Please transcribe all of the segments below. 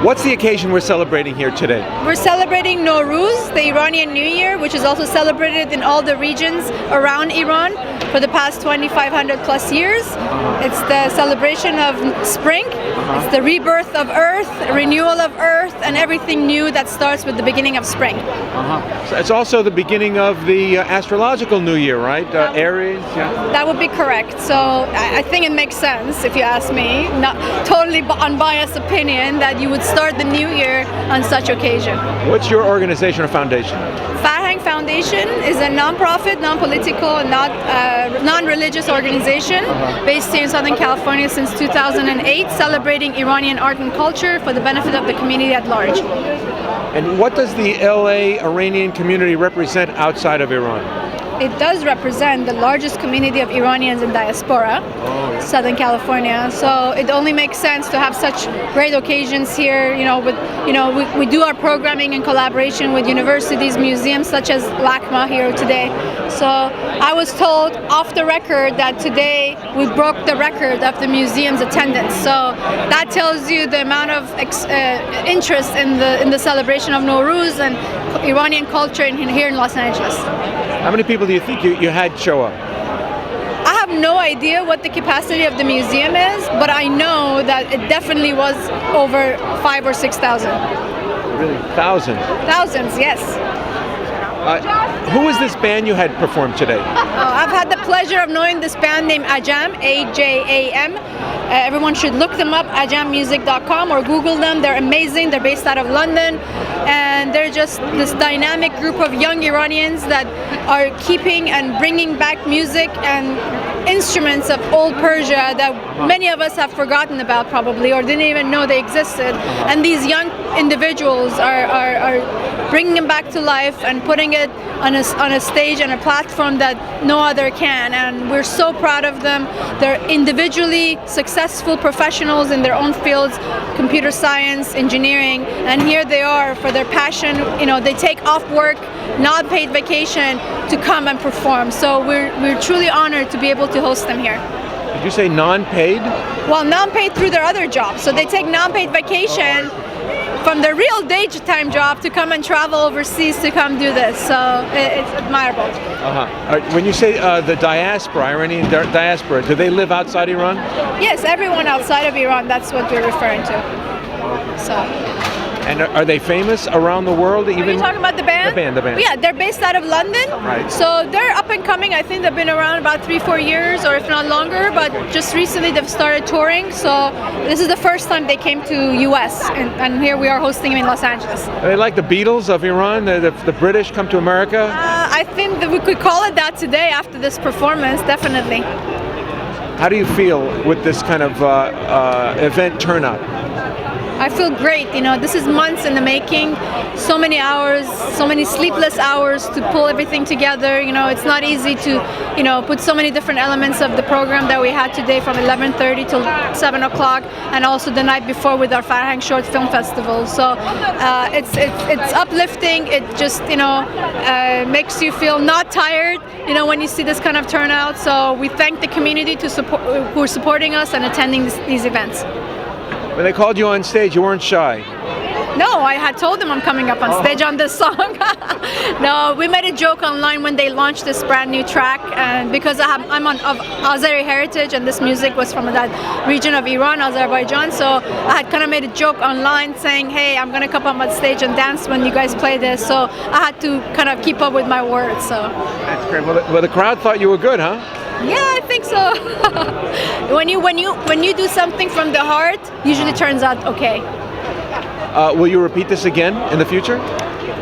What's the occasion we're celebrating here today? We're celebrating Nowruz, the Iranian New Year, which is also celebrated in all the regions around Iran for the past 2,500 plus years. It's the celebration of spring. It's the rebirth of Earth, renewal of Earth, and everything new that starts with the beginning of spring. So it's also the beginning of the astrological New Year, right? Aries. Yeah. That would be correct. So I think it makes sense, if you ask me, not totally unbiased opinion, that you would start the new year on such occasion. What's your organization or foundation? Farhang Foundation is a non-profit, non-political, and non-religious organization based here in Southern California since 2008, celebrating Iranian art and culture for the benefit of the community at large. And what does the LA Iranian community represent outside of Iran? It does represent the largest community of Iranians in diaspora, Southern California. So it only makes sense to have such great occasions here. We do our programming in collaboration with universities, museums such as LACMA here today. So I was told off the record that today we broke the record of the museum's attendance. So that tells you the amount of interest in the celebration of Nowruz and Iranian culture here in Los Angeles. How many people do you think you had show up? I have no idea what the capacity of the museum is, but I know that it definitely was over 5,000 or 6,000. Really? Thousands? Thousands, yes. Who is this band you had perform today? I've had the pleasure of knowing this band named Ajam, A-J-A-M. Everyone should look them up, ajammusic.com, or Google them. They're amazing. They're based out of London. And they're just this dynamic group of young Iranians that are keeping and bringing back music and instruments of old Persia that many of us have forgotten about probably, or didn't even know they existed. And these young individuals are bringing them back to life and putting it on a stage and a platform that no other can. And we're so proud of them. They're individually successful professionals in their own fields, computer science, engineering, and here they are for their passion. They take off work, not paid vacation, to come and perform. So we're truly honored to be able to host them here. Did you say non-paid? Well, non-paid through their other jobs. So they take non-paid vacation from their real daytime job to come and travel overseas to come do this. So it's admirable. When you say the diaspora, Iranian diaspora, do they live outside Iran? Yes, everyone outside of Iran, that's what we're referring to. So. And are they famous around the world? Even? Are you talking about the band? The band. Yeah, they're based out of London. Right. So they're up and coming. I think they've been around about 3-4 years, or if not longer, but just recently they've started touring. So this is the first time they came to US, and here we are hosting them in Los Angeles. Are they like the Beatles of Iran? The British come to America? I think that we could call it that today after this performance, definitely. How do you feel with this kind of event turnout? I feel great. This is months in the making, so many hours, so many sleepless hours to pull everything together. It's not easy to, put so many different elements of the program that we had today from 11:30 till 7 o'clock, and also the night before with our Farhang Short Film Festival. So it's uplifting. It just, makes you feel not tired, when you see this kind of turnout. So we thank the community who are supporting us and attending these events. When they called you on stage, you weren't shy? No, I had told them I'm coming up on stage on this song. No, we made a joke online when they launched this brand new track, and because I'm of Azeri heritage, and this music was from that region of Iran, Azerbaijan, so I had kind of made a joke online saying, hey, I'm going to come up on stage and dance when you guys play this, so I had to kind of keep up with my words. So that's great. Well, the crowd thought you were good, huh? Yeah, I think so. when you do something from the heart, usually turns out okay. Will you repeat this again in the future?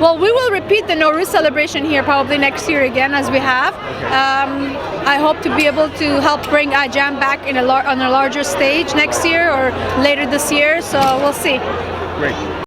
Well, we will repeat the Nowruz celebration here probably next year again, as we have. I hope to be able to help bring Ajam back on a larger stage next year or later this year. So we'll see. Great.